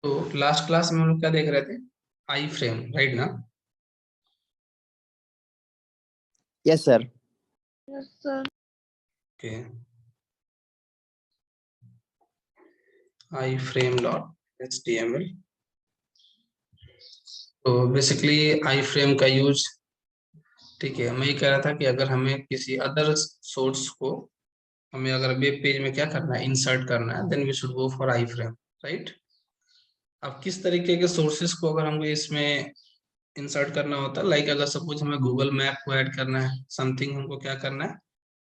तो last class में हम लोग क्या देख रहे थे? आई फ्रेम, राइट ना? Yes sir. ओके, आई फ्रेम डॉट HTML। तो बेसिकली आई फ्रेम का यूज, ठीक है, मैं ये कह रहा था कि अगर हमें किसी अदर सोर्स को, हमें अगर वेब पेज में क्या करना है, इंसर्ट करना है, then we should go for iframe, right? अब किस तरीके के सोर्सेस को अगर हमको इसमें इंसर्ट करना होता है, लाइक अगर सपोज हमें गूगल मैप को ऐड करना है, समथिंग हमको क्या करना है,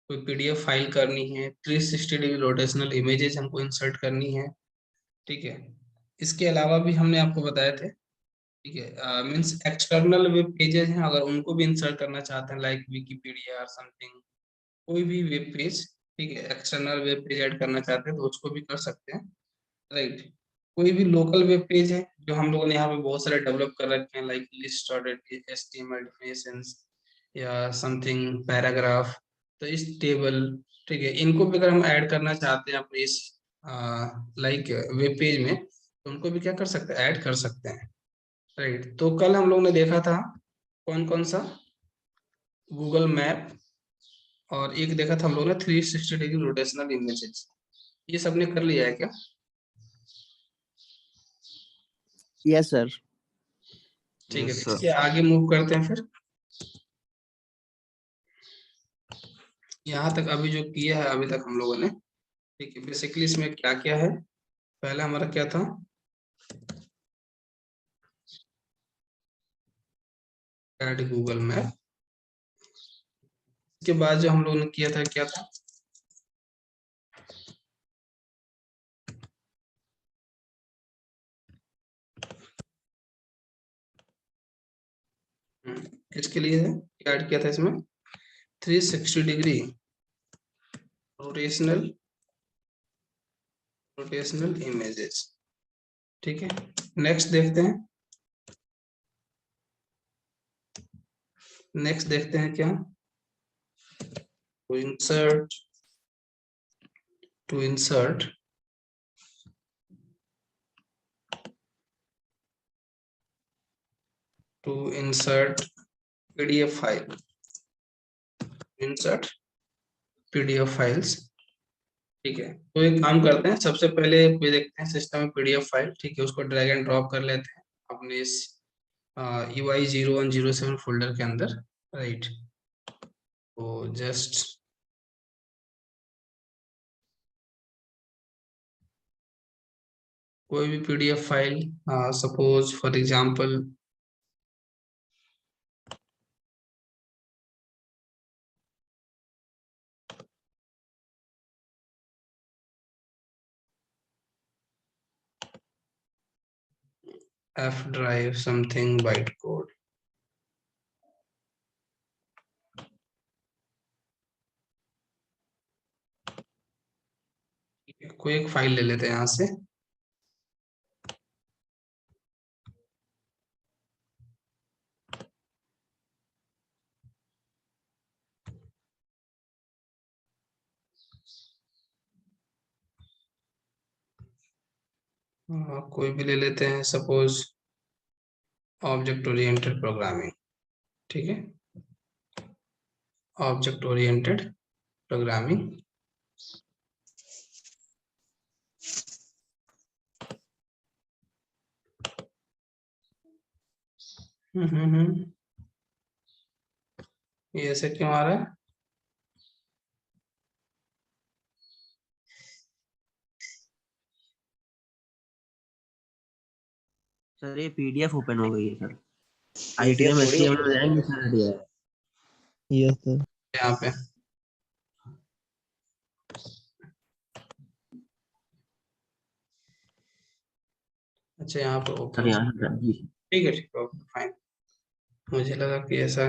कोई पीडीएफ फाइल करनी है, 360 डिग्री रोटेशनल इमेजेस हमको इंसर्ट करनी है, ठीक है। इसके अलावा भी हमने आपको बताए थे, ठीक है, मीन्स एक्सटर्नल वेब पेजेस हैं, अगर उनको भी इंसर्ट करना चाहते हैं, लाइक विकिपीडिया और समथिंग, कोई भी वेब पेज, ठीक है, एक्सटर्नल वेब पेज ऐड करना चाहते हैं तो उसको भी कर सकते हैं, राइट। कोई भी लोकल वेब पेज है जो हम लोगों ने यहाँ पे बहुत सारे डेवलप कर रखे हैं, लाइक लिस्ट और HTML डेफिनेशंस या समथिंग पैराग्राफ, तो इस टेबल, ठीक है, इनको भी अगर हम ऐड करना चाहते हैं अपने इस लाइक वेब पेज में, तो उनको भी क्या कर सकते हैं, ऐड कर सकते हैं, राइट। तो कल हम लोग ने देखा था कौन कौन सा, गूगल मैप, और एक देखा था हम लोग ने 360 डिग्री रोटेशनल इमेजेस। ये सबने कर लिया है क्या? Yes sir. ठीक है, तो इससे आगे मूव करते हैं फिर। यहाँ तक अभी जो किया है अभी तक हम लोगों ने, ठीक है, बेसिकली इसमें क्या क्या है, पहला हमारा क्या था, ऐड गूगल मैप। इसके बाद जो हम लोगों ने किया था क्या था, किसके लिए है, क्या ऐड किया था इसमें, 360 डिग्री रोटेशनल रोटेशनल इमेजेस, ठीक है। नेक्स्ट देखते हैं, नेक्स्ट देखते हैं क्या, to insert, to insert to insert PDF file, insert PDF files, ठीक है। तो एक काम करते हैं, सबसे पहले ये देखते हैं सिस्टम में पीडीएफ फाइल, ठीक है, उसको ड्रैग एंड ड्रॉप कर लेते हैं अपने इस UI0107 फोल्डर के अंदर, राइट। तो जस्ट कोई भी PDF file, suppose for example F drive something bytecode, कोई एक फाइल ले लेते हैं यहाँ से, कोई भी ले लेते हैं, सपोज ऑब्जेक्ट ओरिएंटेड प्रोग्रामिंग, ठीक है, ऑब्जेक्ट ओरिएंटेड प्रोग्रामिंग। ये ऐसे क्यों आ रहा है? सर ये पीडीएफ ओपन हो गई है सर। PDF आईटीएम थोड़ी एचटीएमएल open लैंग्वेज में कर दिया है। Yes sir. यहाँ पे अच्छा, यहाँ पे सर ओपन, यहाँ से जी। ठीक है, ठीक है, ओके फाइन। मुझे लगा कि ऐसा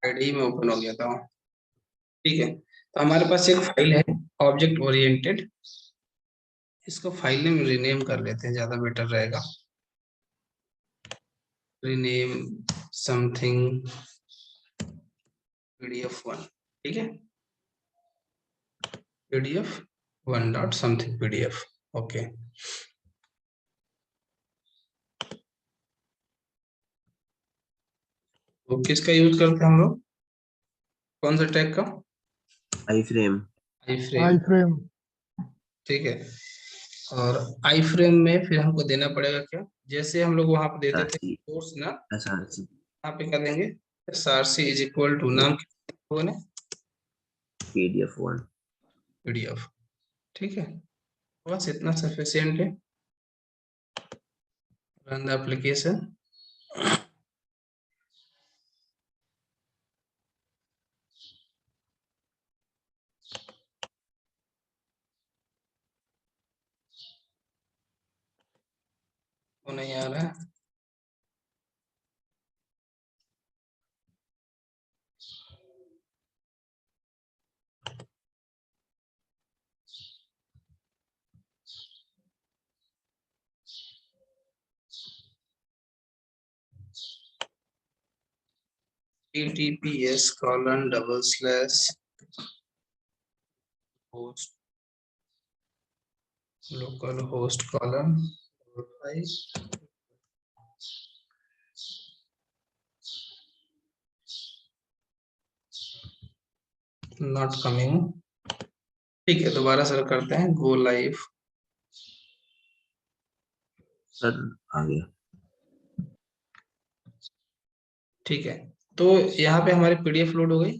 आईडी में ओपन हो गया था, ठीक है। तो हमारे पास एक फाइल है ऑब्जेक्ट ओरिएंटेड, इसको फाइल नेम रीनेम कर लेते हैं, ज्यादा बेटर रहेगा, रीनेम समथिंग PDF1, ठीक है, PDF1 dot something PDF, okay. तो किसका यूज करते हैं हम लोग, कौन सा टैग का, आई फ्रेम। आई फ्रेम, आई फ्रेम। ठीक है। और आई फ्रेम में फिर हमको देना पड़ेगा क्या, जैसे हम लोग वहां पे देते थे एसआरसी। सोर्स ना, एसआरसी। यहाँ पे क्या देंगे, src इज इक्वल टू नाम होगा ना, PDF1। पीडीएफ, ठीक है। बस इतना सफिशियंट है। Run the application. वो नहीं आ रहा है, https:// local host colon not coming, ठीक है। दोबारा सर करते हैं गो लाइव। सर आ गया। ठीक है, तो यहाँ पे हमारी पीडीएफ लोड हो गई,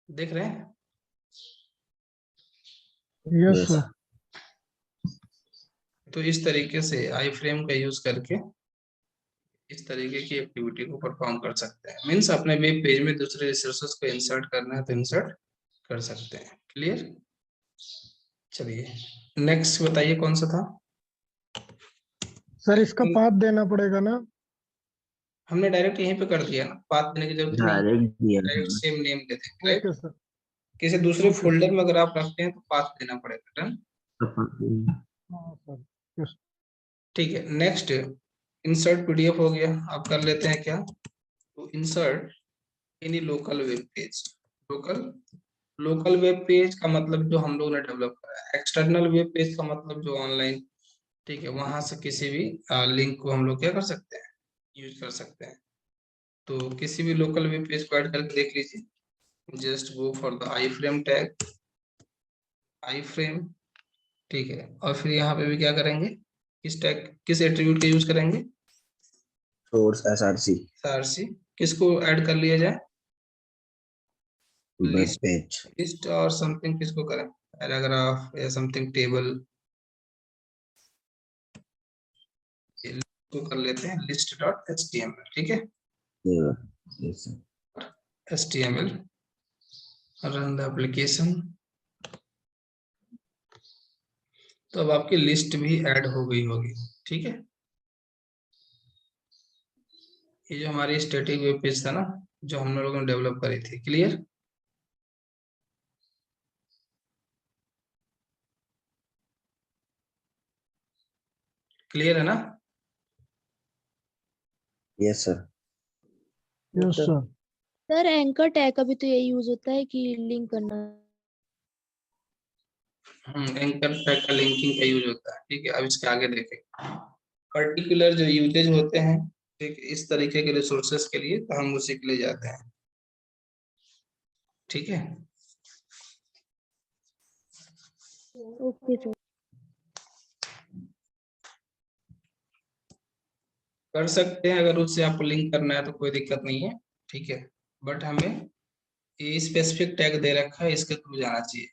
देख रहे हैं। Yes yes. सर। तो इस तरीके से आई फ्रेम का यूज करके इस तरीके की एक्टिविटी को परफॉर्म कर सकते हैं। मीन्स अपने वेब पेज में दूसरे रिसोर्सेज को इंसर्ट करना है तो इंसर्ट कर सकते हैं। क्लियर, चलिए नेक्स्ट बताइए कौन सा था। सर इसका पाथ देना पड़ेगा ना? हमने डायरेक्ट यहीं पे कर दिया ना, पाथ देने की जरूरत नहीं, डायरेक्ट दिया डायरेक्ट सर। सेम नेम देते हैं, राइट। Okay sir. किसी दूसरे ओके फोल्डर सर। में अगर आप रखते हैं तो पाथ देना पड़ेगा। डन, हाँ सर। यस। ठीक है। नेक्स्ट इंसर्ट पीडीएफ हो गया। अब कर लेते हैं क्या, तो insert any local web page. Local, local web page का मतलब जो हम लोग ने डेवलप करा है, एक्सटर्नल वेब पेज का मतलब जो ऑनलाइन, ठीक है, वहां से किसी भी लिंक को हम लोग क्या कर सकते हैं, यूज कर सकते हैं। तो किसी भी लोकल वेब पेज को ऐड करके देख लीजिए। Just go for the I frame tag, I frame, ठीक है। और फिर यहाँ पे भी क्या करेंगे, किस टैग, किस एट्रीब्यूट का यूज करेंगे, सोर्स एसआरसी। src। किसको ऐड कर लिया जाए, वेब लिस्ट, पेज। लिस्ट और समथिंग किसको करें, पैराग्राफ या समथिंग टेबल, को कर लेते हैं लिस्ट डॉट एचटीएमएल, ठीक है। Yes sir. HTML, run the application. तो अब आपकी लिस्ट भी ऐड हो गई होगी, ठीक है। ये जो हमारी स्टैटिक वेब पेज था ना, जो हम लोगों ने डेवलप करी थी, क्लियर, क्लियर है ना। Yes sir. Yes sir. Sir anchor tag का भी तो यही यूज होता है कि लिंक करना। एंकर टैग का लिंकिंग का यूज होता है, ठीक है। अब इसके आगे देखें, पर्टिकुलर जो यूजेज होते हैं, ठीक है, इस तरीके के रिसोर्सेस के लिए, तो हम उसी के लिए जाते हैं, ठीक है। Okay sir. कर सकते हैं, अगर उससे आपको लिंक करना है तो कोई दिक्कत नहीं है, ठीक है। बट हमें ये स्पेसिफिक टैग दे रखा है, इसके थ्रू जाना चाहिए।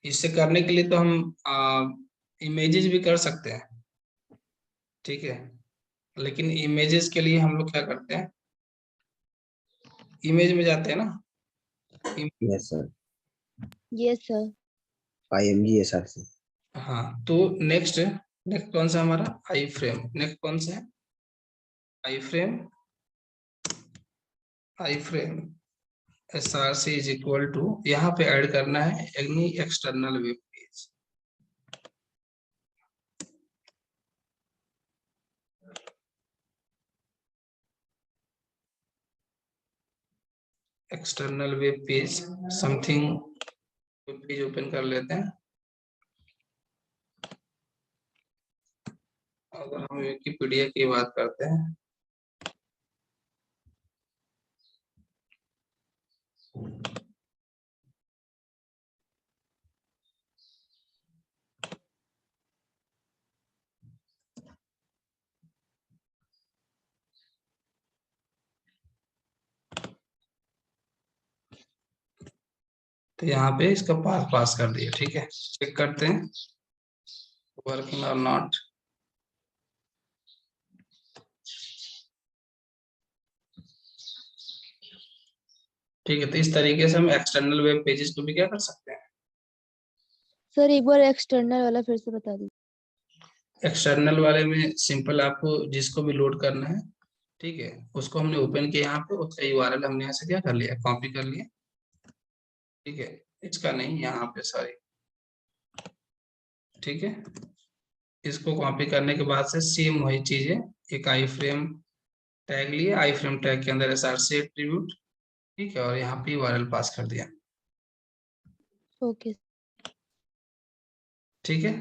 इससे करने के लिए तो हम इमेजेस भी कर सकते हैं, ठीक है। लेकिन इमेजेस के लिए हम लोग क्या करते हैं, इमेज में जाते हैं ना, yes sir. Yes sir. IMG SRC. हाँ। तो नेक्स्ट, नेक्स्ट कौन सा हमारा, आई फ्रेम। नेक्स्ट कौन सा है, iframe, iframe src is equal to, यहाँ पे ऐड करना है any external web page. External web page something, web page open कर लेते हैं। अगर हम विकिपीडिया की बात करते हैं, तो यहाँ पे इसका पास कर दिया। ठीक है, चेक करते हैं वर्किंग और नॉट। ठीक है, तो इस तरीके से हम एक्सटर्नल वेब पेजेस को भी क्या कर सकते हैं। सर एक बार एक्सटर्नल वाला फिर से बता दीजिए। एक्सटर्नल वाले में सिंपल आपको जिसको भी लोड करना है, ठीक है, उसको हमने ओपन किया यहाँ पे, उसका यूआरएल हमने यहाँ से क्या कर लिया, कॉपी कर लिया। ठीक है, इसका नहीं, यहाँ पे सॉरी। ठीक है, इसको कॉपी करने के बाद से सेम वही चीज है, एक आई फ्रेम टैग लिए, आई फ्रेम टैग के अंदर src एट्रीब्यूट, ठीक है, और यहाँ पे यूआरएल पास कर दिया। ओके। ठीक है,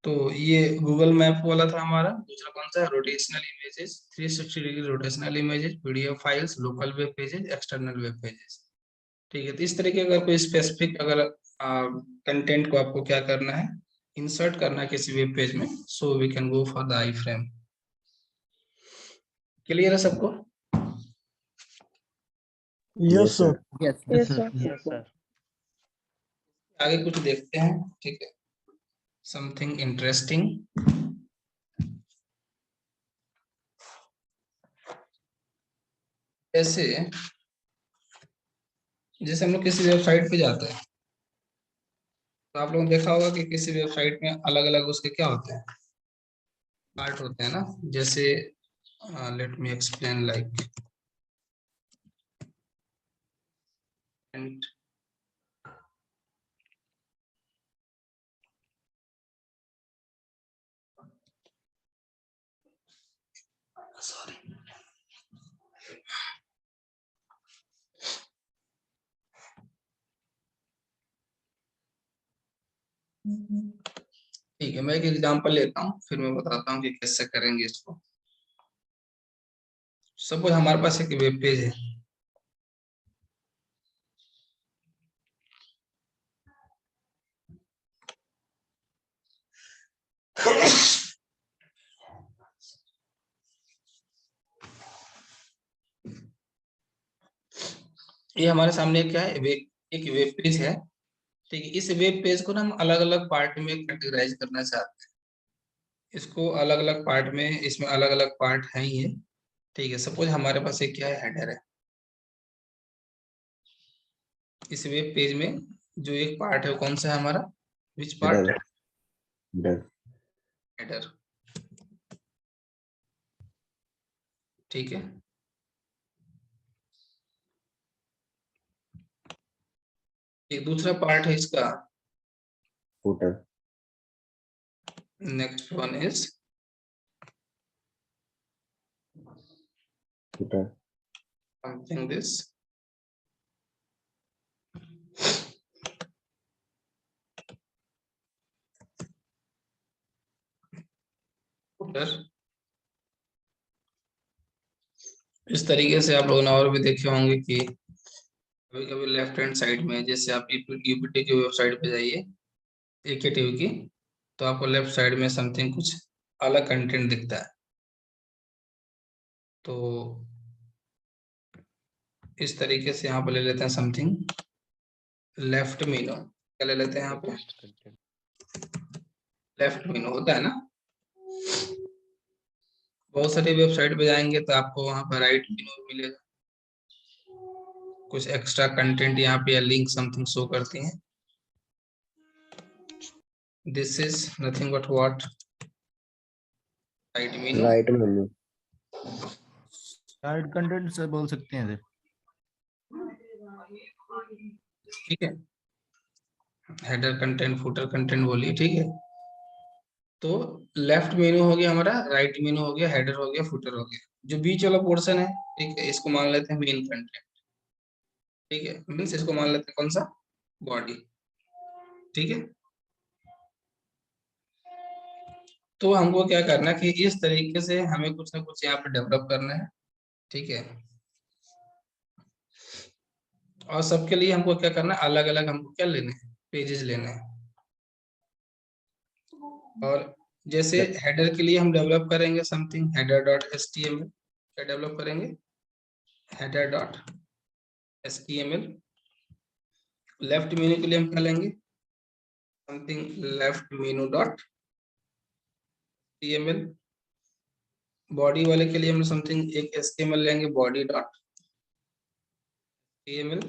तो ये गूगल मैप वाला था हमारा। दूसरा कौन सा, rotational images, 360 degree rotational images, PDF files, local web pages, external web pages. ठीक है, तो इस तरीके का कोई स्पेसिफिक अगर कंटेंट को आपको क्या करना है, इंसर्ट करना है किसी वेब पेज में, so we can go for the iframe. Clear है सबको? Yes sir. Yes sir. Yes sir. आगे कुछ देखते हैं। ठीक है, समथिंग इंटरेस्टिंग। जैसे जैसे हम लोग किसी वेबसाइट पे जाते हैं, तो आप लोगों ने देखा होगा कि किसी वेबसाइट में अलग अलग उसके क्या होते हैं, पार्ट होते हैं ना। जैसे let me explain like, sorry, ठीक है, मैं एक एग्जांपल लेता हूँ, फिर मैं बताता हूँ कि कैसे करेंगे इसको। सपोज हमारे पास एक वेब पेज है, ये हमारे सामने क्या है, एक वेब पेज है। ठीक है, इस वेब पेज को ना हम अलग अलग पार्ट में कैटेगराइज करना चाहते हैं। इसको अलग अलग पार्ट में, इसमें अलग अलग पार्ट हैं ये। ठीक है, सपोज हमारे पास एक क्या है, हेडर है। इस वेब पेज में जो एक पार्ट है वो कौन सा है हमारा, विच पार्ट, डर हेडर। ठीक है, एक दूसरा पार्ट है इसका, footer next one is footer something this, footer. इस तरीके से आप लोगों ने और भी देखे होंगे कि कभी कभी लेफ्ट हैंड साइड में, जैसे आप यूपीटी की वेबसाइट पे जाइए, एकेटीवी की, तो आपको लेफ्ट साइड में समथिंग कुछ अलग कंटेंट दिखता है। तो इस तरीके से यहाँ पे ले लेते हैं समथिंग लेफ्ट मेनू। क्या ले लेते हैं यहाँ पे, लेफ्ट मेनू होता है ना। बहुत सारी वेबसाइट पे जाएंगे तो आपको वहाँ पर राइट मेनू मिलेगा, कुछ एक्स्ट्रा कंटेंट यहाँ पे या लिंक समथिंग शो करती हैं। This is nothing but what, right menu. Right menu side content से बोल सकते हैं सर। ठीक है, हेडर कंटेंट, फुटर कंटेंट बोलिए। ठीक है, तो लेफ्ट मेनू हो गया हमारा, राइट मेनू हो गया, हेडर हो गया, फुटर हो गया। जो बीच वाला पोर्शन है, ठीक है, इसको मान लेते हैं मेन कंटेंट। ठीक है, मीन्स इसको मान लेते हैं कौन सा, बॉडी। ठीक है, तो हमको क्या करना है कि इस तरीके से हमें कुछ ना कुछ यहाँ पे डेवलप करना है, ठीक है। और सबके लिए हमको क्या करना है, अलग अलग हमको क्या लेने हैं, पेजेस लेने हैं। और जैसे हेडर के लिए हम डेवलप करेंगे समथिंग, हेडर डॉट एचटीएमएल, क्या डेवलप करेंगे, header dot HTML. Left menu के लिए हम क्या लेंगे, something left menu dot HTML. Body वाले के लिए हम समथिंग एक एचटीएमएल लेंगे, body dot HTML.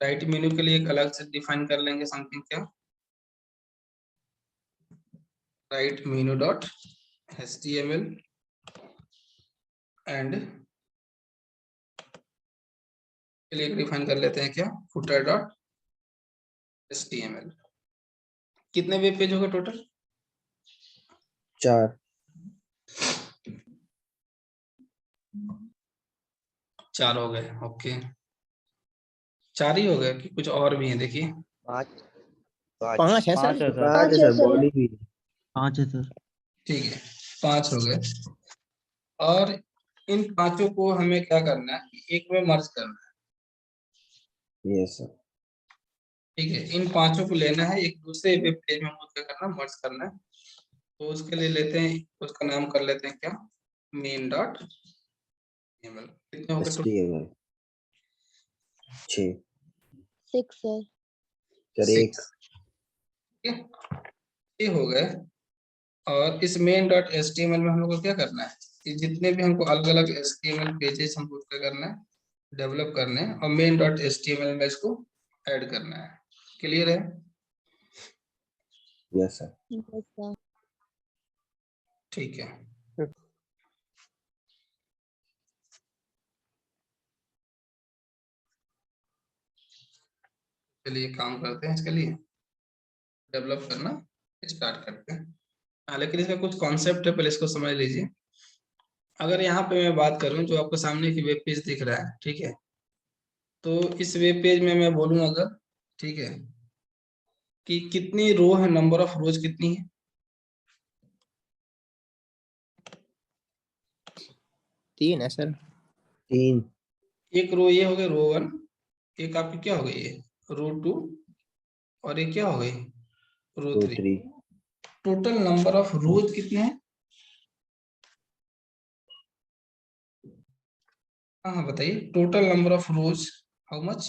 Right menu के लिए एक अलग से डिफाइन कर लेंगे समथिंग, क्या, right menu dot HTML. And के लिए डिफाइन कर लेते हैं क्या, फुटर डॉट एचटीएमएल। कितने वेब पेज होगा टोटल, 4 4 हो गए, ओके। 4 ही हो गए कि कुछ और भी हैं, देखिए। 5 है सर। 5 है सर, बॉडी भी 5 है सर। ठीक है, 5 हो गए। और इन पांचों को हमें क्या करना है कि एक में मर्ज करना है, यस सर। ठीक है। इन पांचों को लेना है, एक दूसरे वेब पेज में हमको क्या करना है, मर्ज करना है। तो उसके लिए लेते हैं, उसका नाम कर लेते हैं क्या, मेन डॉट एचटीएमएल। कितने हो गए टोटल, HTML 6 6 सर। सर, 1 ठीक है, ये हो गए। और इस मेन डॉट एचटीएमएल में हम लोग को क्या करना है कि जितने भी हमको अलग अलग एचटीएमएल पेजेस हमको क्या करना है, डेवलप करने हैं, और मेन डॉट एचटीएमएल में इसको ऐड करना है। क्लियर है, यस सर। Yes, sir. ठीक है। चलिए काम करते हैं, इसके लिए डेवलप करना स्टार्ट करते हैं। लेकिन इसका कुछ कॉन्सेप्ट है, पहले इसको समझ लीजिए। अगर यहाँ पे मैं बात करूं, जो आपको सामने की वेब पेज दिख रहा है, ठीक है, तो इस वेब पेज में मैं बोलूं अगर, ठीक है, कि कितनी रो है, नंबर ऑफ रोज कितनी है, 3 है सर। 3 एक रो ये हो गई रो 1, एक आपकी क्या हो गई ये रो 2, और एक क्या हो गई रो 2 3। 3 टोटल नंबर ऑफ रोज कितने हैं, हाँ बताइए, total number of rose how much,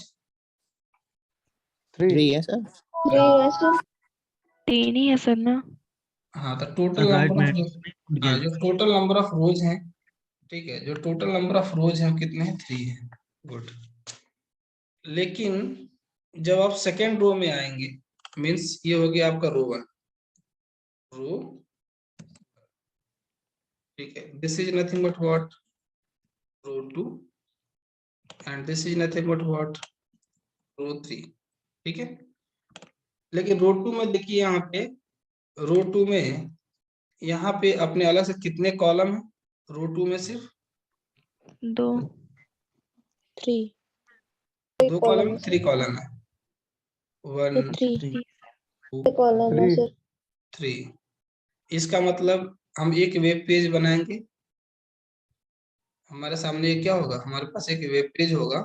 3 3 है सर। 3 है सर। 3 ही है सर ना। हाँ तो टोटल राइट नंबर में ऑफ, हाँ जो टोटल नंबर ऑफ रोज हैं, ठीक है, जो टोटल नंबर ऑफ रोज हैं वो कितने हैं, 3 है, गुड। लेकिन जब आप सेकेंड रो में आएंगे, मीन्स ये हो गया आपका रो 1, रो, ठीक है, this is nothing but what, row 2, and this is nothing but what, row 3, ठीक है। लेकिन रो 2 में देखिए, यहाँ पे रो 2 में यहाँ पे अपने अलग से कितने कॉलम है, रो 2 में सिर्फ 2 3 2 कॉलम, 3 कॉलम है, 1 3 2 कॉलम है सर। 3। इसका मतलब हम एक वेब पेज बनाएंगे, हमारे सामने क्या होगा, हमारे पास एक वेब पेज होगा।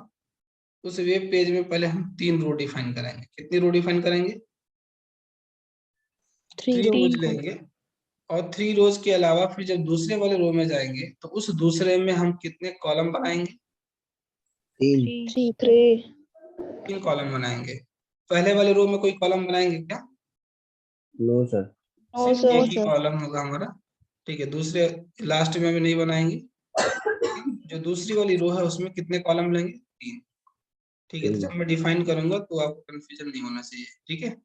उस वेब पेज में पहले हम 3 रो डिफाइन करेंगे। कितनी रो डिफाइन करेंगे, 3 रोज लेंगे। और 3 रोज के अलावा फिर जब दूसरे वाले रो में जाएंगे तो उस दूसरे में हम कितने कॉलम बनाएंगे, 3 3 कॉलम बनाएंगे। पहले वाले रो में कोई कॉलम बनाएंगे क्या, नो सर। सिर्फ एक ही कॉलम होगा हमारा, ठीक है। दूसरे लास्ट में भी नहीं बनाएंगे, जो दूसरी वाली रो है उसमें कितने कॉलम लेंगे, 3, ठीक है। तो जब मैं डिफाइन करूंगा तो आपको कंफ्यूजन नहीं होना चाहिए, ठीक है।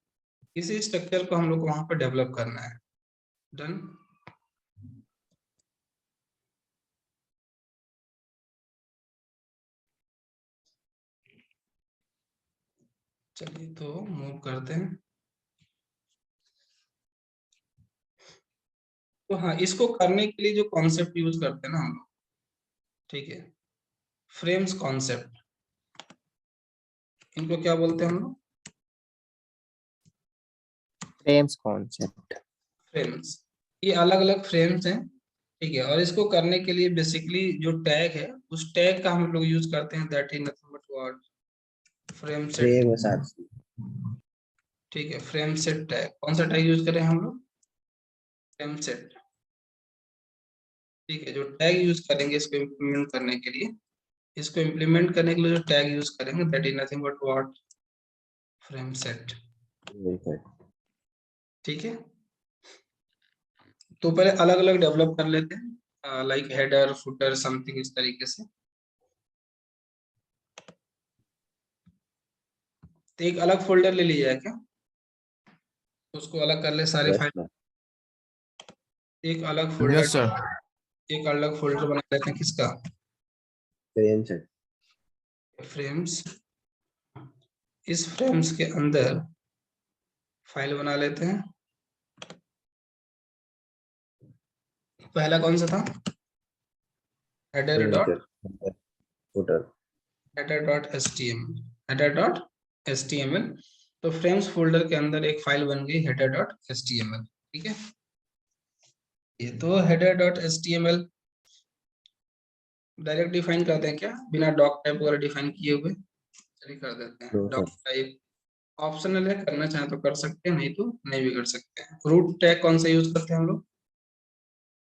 इसी स्ट्रक्चर को हम लोग को वहां पर डेवलप करना है, डन। चलिए तो मूव करते हैं। तो हाँ, इसको करने के लिए जो कॉन्सेप्ट यूज करते हैं ना हम लोग, ठीक है, फ्रेम्स कॉन्सेप्ट, इनको क्या बोलते हैं हम लोग, फ्रेम्स कॉन्सेप्ट। फ्रेम्स, ये अलग अलग फ्रेम्स हैं, ठीक है। और इसको करने के लिए बेसिकली जो टैग है, उस टैग का हम लोग यूज करते हैं, that is nothing but what, frame set. Frame है साथ से। ठीक है, फ्रेम सेट टैग। कौन सा टैग यूज करें हम लोग? Frame set. ठीक है, जो टैग यूज करेंगे इसको इम्प्लीमेंट करने के लिए, इसको इम्प्लीमेंट करने के लिए जो टैग यूज करेंगे, that is nothing but what, frame set. वही है। ठीक है, तो पहले अलग अलग डेवलप कर लेते हैं, लाइक हेडर, फुटर, समथिंग इस तरीके से। तो एक अलग फोल्डर ले लिया है क्या, उसको अलग कर ले सारे यस फाइल, सर। एक अलग फोल्डर, यस सर। एक अलग फोल्डर बना लेते हैं, किसका? Frame set. फ्रेम्स। इस फ्रेम्स के अंदर फाइल बना लेते हैं। पहला कौन सा था? Header dot, footer. header.html, header.html। तो फ्रेम्स फोल्डर के अंदर एक फाइल बन गई header.html। ठीक है, ये तो header.html डायरेक्ट डिफाइन करते हैं क्या, बिना डॉक टाइप वगैरह डिफाइन किए हुए? चलिए कर देते हैं no doc sir. Type. Optional है, करना चाहें तो कर सकते हैं, नहीं तो नहीं भी कर सकते हैं। रूट टैग कौन सा यूज करते हैं हम लोग?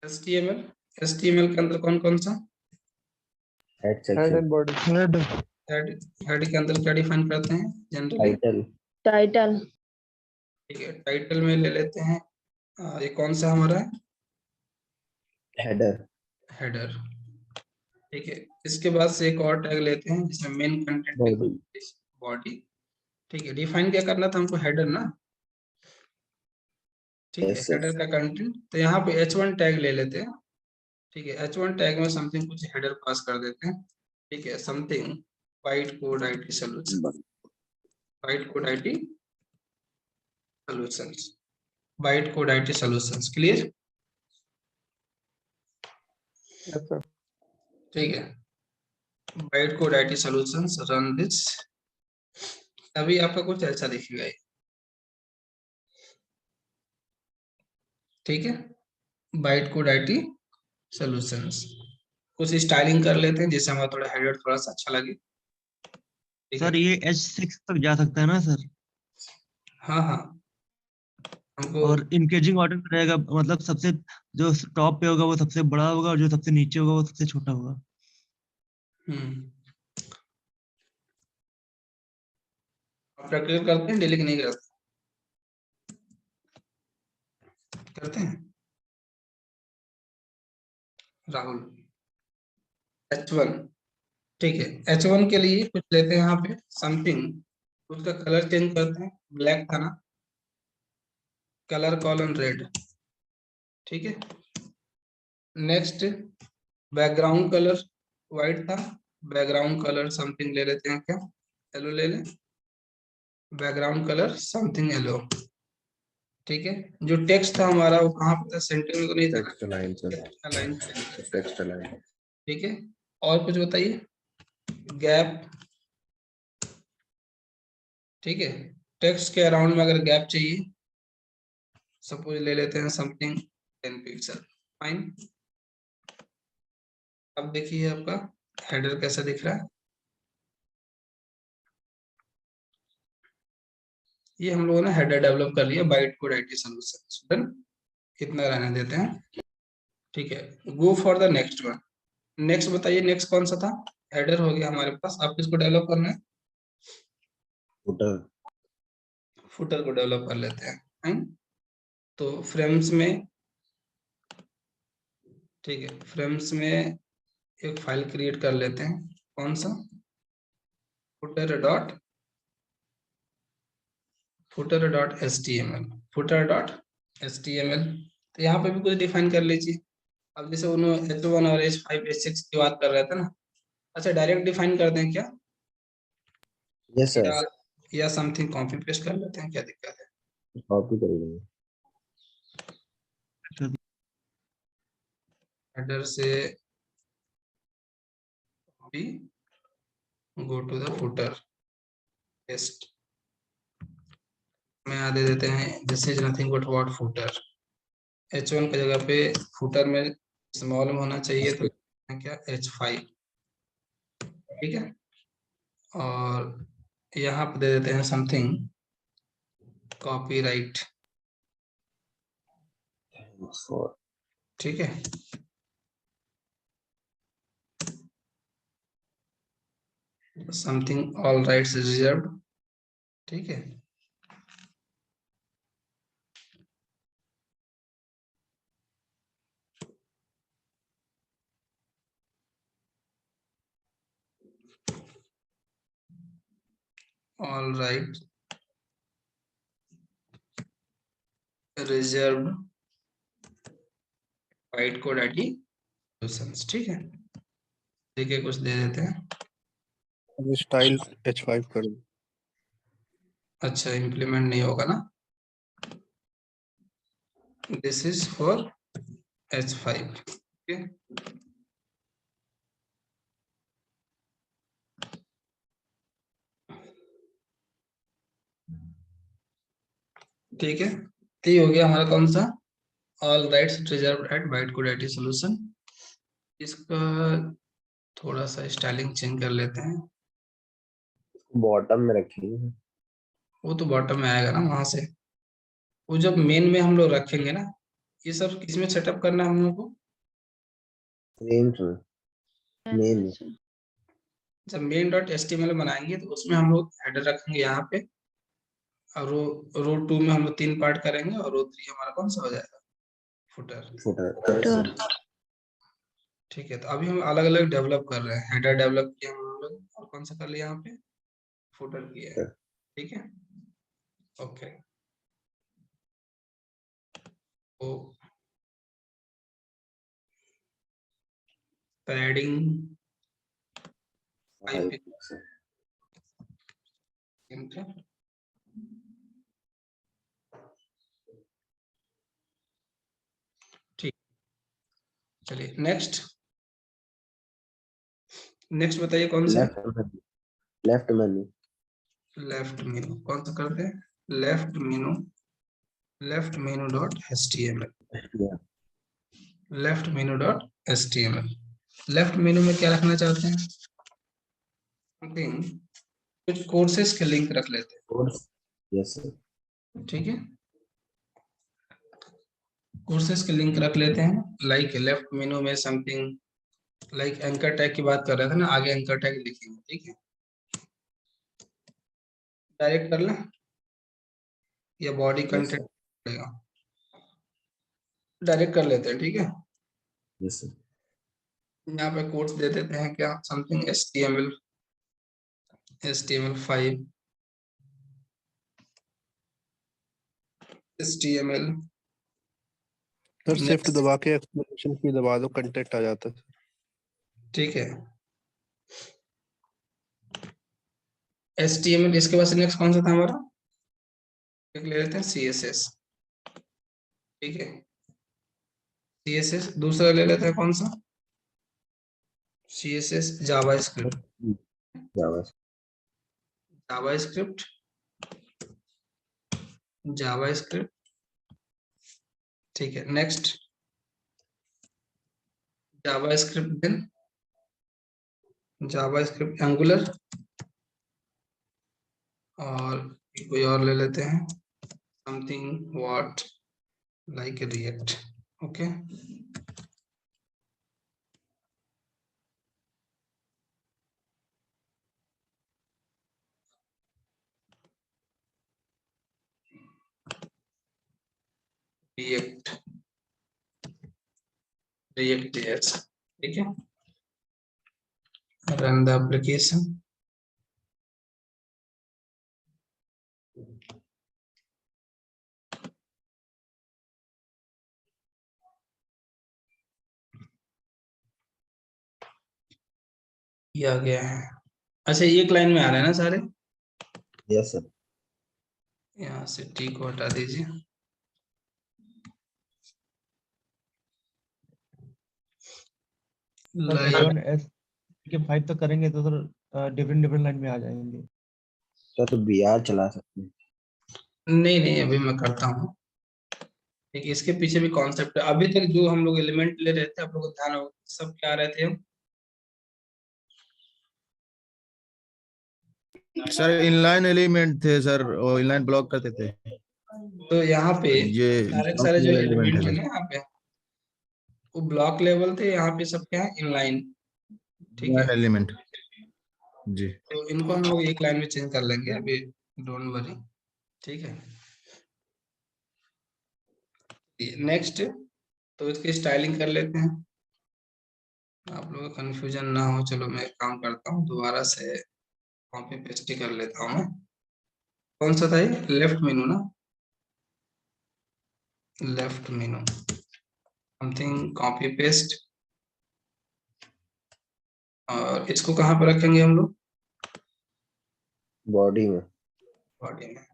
HTML। HTML के अंदर कौन कौन सा? Head head section. And body. Head. Head. Head के अंदर क्या डिफाइन करते हैं जनरली? टाइटल। टाइटल। ठीक है, टाइटल में ले लेते हैं, ये कौन सा हमारा है? हेडर। हेडर। ठीक है, इसके बाद से एक और टैग लेते हैं जिसमें मेन कंटेंट बॉडी। बॉडी। ठीक है, डिफाइन क्या करना था हमको? हेडर ना। ठीक है, यस सर। हेडर का कंटेंट, तो यहाँ पे h1 टैग ले लेते हैं। ठीक है, h1 टैग में समथिंग कुछ हेडर पास कर देते हैं। ठीक है, something white code IT solution, white code IT solutions, white code IT solutions. Clear? Yes sir. ठीक है, white code IT solutions, run this. अभी आपका कुछ ऐसा दिखेगा ये। ठीक है, वाइट कोड आईटी सॉल्यूशंस। कुछ स्टाइलिंग कर लेते हैं जिससे हमारा थोड़ा हेडर थोड़ा सा अच्छा लगे। ठीक है, सर ये H6 तक जा सकता है ना सर? हाँ हाँ, हमको और इंकेजिंग ऑर्डर में रहेगा, मतलब सबसे जो टॉप पे होगा वो सबसे बड़ा होगा, और जो सबसे नीचे होगा वो सबसे छोटा होगा। आप प्रैक्टिस करते हैं डेली कि नहीं करते? करते हैं राहुल? H1। ठीक है, H1 के लिए कुछ लेते हैं यहाँ पे समथिंग, उसका कलर चेंज करते हैं, ब्लैक था ना, कलर कॉलन रेड। ठीक है, नेक्स्ट बैकग्राउंड कलर व्हाइट था, बैकग्राउंड कलर समथिंग ले लेते हैं क्या, येलो ले लें, बैकग्राउंड कलर समथिंग येलो। ठीक है, जो टेक्स्ट था हमारा वो कहाँ पे था? सेंटर में तो नहीं था, text line sir. Align centre. Text line. ठीक है, और कुछ बताइए? गैप। ठीक है, टेक्स्ट के अराउंड में अगर गैप चाहिए, सपोज ले लेते हैं समथिंग 10 पिक्सल। फाइन। अब देखिए आपका हेडर कैसा दिख रहा है। ये हम लोगों ने हेडर डेवलप कर लिया, byte code IT solution. Done, इतना रहने देते हैं। ठीक है, गो for the next one. Next बताइए, नेक्स्ट कौन सा था? हेडर हो गया हमारे पास, आप किसको डेवलप करना है? फुटर। फुटर को डेवलप कर लेते हैं। फाइन, तो फ्रेम्स में, ठीक है, फ्रेम्स में एक फाइल क्रिएट कर लेते हैं। कौन सा? Footer dot, footer dot HTML, footer dot HTML। तो यहाँ पे भी कुछ डिफाइन कर लीजिए। अब जैसे उन्होंने H1 और H5 H6 की बात कर रहे थे ना, अच्छा डायरेक्ट डिफाइन कर दें क्या, यस सर। या समथिंग कॉपी पेस्ट कर लेते हैं, क्या दिक्कत है? कॉपी कर लेंगे। हेडर से भी go to the footer, paste में यहाँ दे देते हैं this is nothing but what footer. H1 की जगह पे फुटर में स्मॉल में होना चाहिए, तो क्या H5, ठीक है। और यहाँ पे दे देते हैं समथिंग कॉपीराइट, for ठीक है। समथिंग ऑल राइट्स रिजर्व्ड, ठीक है। All right reserved bite code ID solutions, ठीक है। देखिए कुछ दे देते हैं। अभी स्टाइल H5 कर दो। अच्छा, इम्प्लीमेंट नहीं होगा ना। दिस इज फॉर H5, ठीक है। ठीक है, तो ये हो गया हमारा कौन सा, all rights reserved at byte code ID solution. इसका थोड़ा सा स्टाइलिंग चेंज कर लेते हैं। बॉटम में रखेंगे। वो तो बॉटम में आएगा ना वहां से, वो जब मेन में हम लोग रखेंगे ना, ये सब किसमें सेटअप करना है हम लोग को, फ्रेम्स में, मेन में। जब मेन डॉट एचटीएमएल बनाएंगे तो उसमें हम लोग हेडर रखेंगे यहाँ पे, और रो 2 में हम लोग 3 पार्ट करेंगे, और रो 3 हमारा कौन सा हो जाएगा, फुटर, फुटर। ठीक है। तो अभी हम अलग अलग डेवलप कर रहे हैं, हेडर डेवलप किया हम लोग, और कौन सा कर लिया यहाँ पे, फुटर किया है, ठीक है। ओके, तो पैडिंग 5 पिक्सल, ठीक। चलिए नेक्स्ट, नेक्स्ट बताइए कौन सा, लेफ्ट मेन्यू। लेफ्ट मेनू कौन सा करते हैं, लेफ्ट मेनू डॉट एचटीएमएल, लेफ्ट मेनू डॉट एचटीएमएल। लेफ्ट मेनू में क्या रखना चाहते हैं, समथिंग कुछ कोर्सेज के लिंक रख लेते कोर्स, यस सर। हैं, ठीक है। कोर्सेज के लिंक रख लेते हैं, लाइक लेफ्ट मेनू में समथिंग लाइक एंकर टैग की बात कर रहे थे ना, आगे एंकर टैग लिखेंगे, ठीक है। डायरेक्ट कर लें या बॉडी कंटेंट रहेगा, डायरेक्ट कर लेते हैं, ठीक है। Yes sir. यहाँ पे कोड्स दे देते हैं क्या, something HTML 5, HTML, sir shift दबा के एक्सप्लेनेशन की दबा दो, कंटेंट आ जाता है। ठीक है। HTML, इसके बाद नेक्स्ट कौन सा था हमारा, एक ले लेते हैं CSS, ठीक है। CSS दूसरा ले लेते हैं कौन सा, CSS जावास्क्रिप्ट, जावास्क्रिप्ट, ठीक है। Next JavaScript, then JavaScript Angular, और कोई और ले लेते हैं something what like React, okay. React, JS, ठीक है। रन द एप्लीकेशन, ये आ गया है। अच्छा, एक लाइन में आ रहे हैं ना सारे, यस सर। यहाँ से टी को हटा दीजिए। H1 S के 5 तक करेंगे तो सर डिफरेंट लाइन में आ जाएंगे। क्या तो BR चला सकते हैं। नहीं नहीं, अभी मैं करता हूँ, ठीक है, इसके पीछे भी कॉन्सेप्ट है। अभी तक जो हम लोग एलिमेंट ले रहे थे, आप लोग को ध्यान होगा सब क्या रहे थे हम, सर इनलाइन एलिमेंट थे सर, वो इनलाइन ब्लॉक करते थे। तो यहाँ पे ये सारे के block सारे जो level element एलिमेंट है है सर। ना यहाँ पे, वो ब्लॉक लेवल थे, यहाँ पे सब क्या है, इनलाइन। ठीक है, इनलाइन एलिमेंट जी। तो इनको हम लोग एक लाइन में चेंज कर लेंगे अभी, डोंट वरी। ठीक है, नेक्स्ट, तो इसकी स्टाइलिंग कर लेते हैं, आप लोगों को कंफ्यूजन ना हो। चलो मैं एक काम करता हूँ, दोबारा से कॉपी पेस्ट ही कर लेता हूँ मैं। कौन सा था ये, लेफ्ट मेनू ना, लेफ्ट मेनू, समथिंग कॉपी पेस्ट, और इसको कहाँ पर रखेंगे हम लोग, बॉडी में। बॉडी में।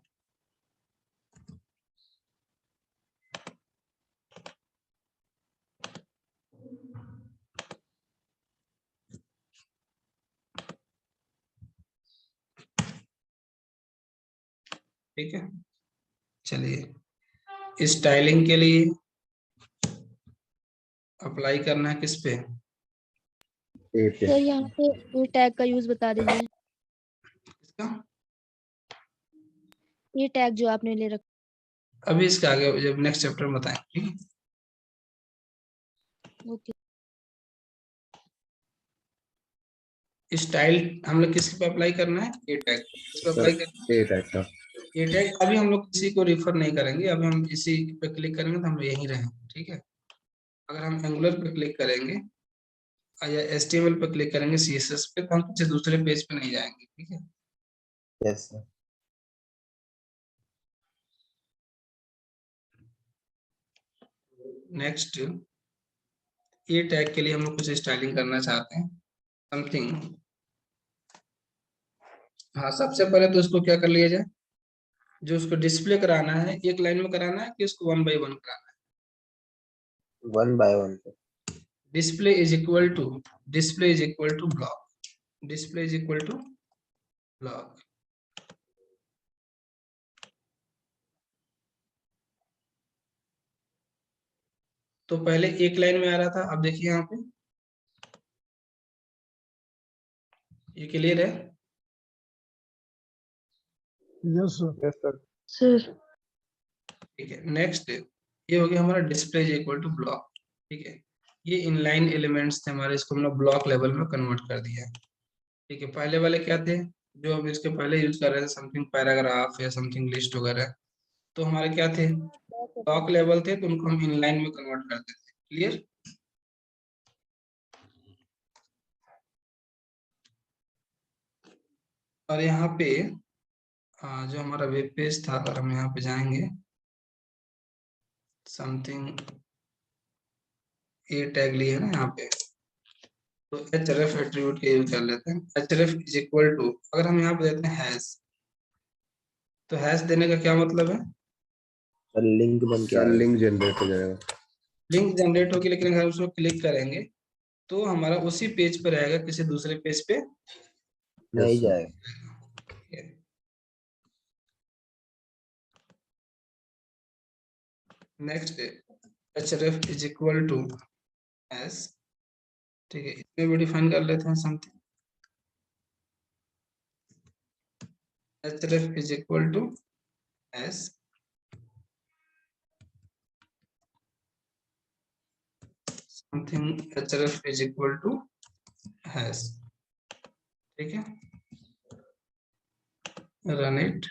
ठीक है, चलिए स्टाइलिंग के लिए अप्लाई करना है किस पे, ए पे। सर यहाँ पे ये टैग का यूज बता दीजिए, इसका ये टैग जो आपने ले रखा। अभी इसके आगे जब नेक्स्ट चैप्टर में बताएं। ठीक है, ओके। स्टाइल हम लोग किसके पे अप्लाई करना है, ए टैग किस पे अप्लाई करना है, ए टाइप का। ए टैग। अभी हम लोग किसी को रिफर नहीं करेंगे, अभी हम इसी पे क्लिक करेंगे तो हम लोग यहीं रहेंगे। ठीक है, अगर हम एंगुलर पे क्लिक करेंगे या HTML पे क्लिक करेंगे, CSS पे, तो हम किसी दूसरे पेज पे नहीं जाएंगे। ठीक है, यस सर। नेक्स्ट, ये टैग के लिए हम लोग कुछ स्टाइलिंग करना चाहते हैं, समथिंग। हाँ, सबसे पहले तो इसको क्या कर लिया जाए, जो उसको डिस्प्ले कराना है एक लाइन में कराना है कि उसको 1 by 1 कराना है। 1 by 1 पे। Display is equal to block, display is equal to block. तो पहले एक लाइन में आ रहा था, अब देखिए यहाँ पे ये क्लियर है। Yes sir. Yes sir. Sir ठीक है, नेक्स्ट ये हो गया हमारा display is equal to block. ठीक है, ये इनलाइन एलिमेंट्स थे हमारे, इसको हमने ब्लॉक लेवल में कन्वर्ट कर दिया है। ठीक है, पहले वाले क्या थे, जो हम इसके पहले यूज कर रहे थे, समथिंग पैराग्राफ या समथिंग लिस्ट वगैरह, तो हमारे क्या थे, ब्लॉक लेवल थे, तो उनको हम इनलाइन में कन्वर्ट करते थे। क्लियर, और यहाँ पे जो हमारा वेब पेज था, अगर हम यहाँ पे जाएंगे, समथिंग ए टैग लिए है ना यहाँ पे, तो href एट्रीब्यूट के यूज कर लेते हैं। href इज इक्वल टू, अगर हम यहाँ पे देते हैं हैश, तो हैश देने का क्या मतलब है, सर लिंक बन के लिंक जनरेट हो जाएगा। लिंक जनरेट होगी, लेकिन अगर उसको क्लिक करेंगे तो हमारा उसी पेज पे रहेगा, किसी दूसरे पेज पे नहीं जाएगा। Next, href is equal to hash. ठीक है, इसमें भी डिफाइन कर लेते हैं something, href is equal to hash something, href is equal to hash. ठीक है, रन इट।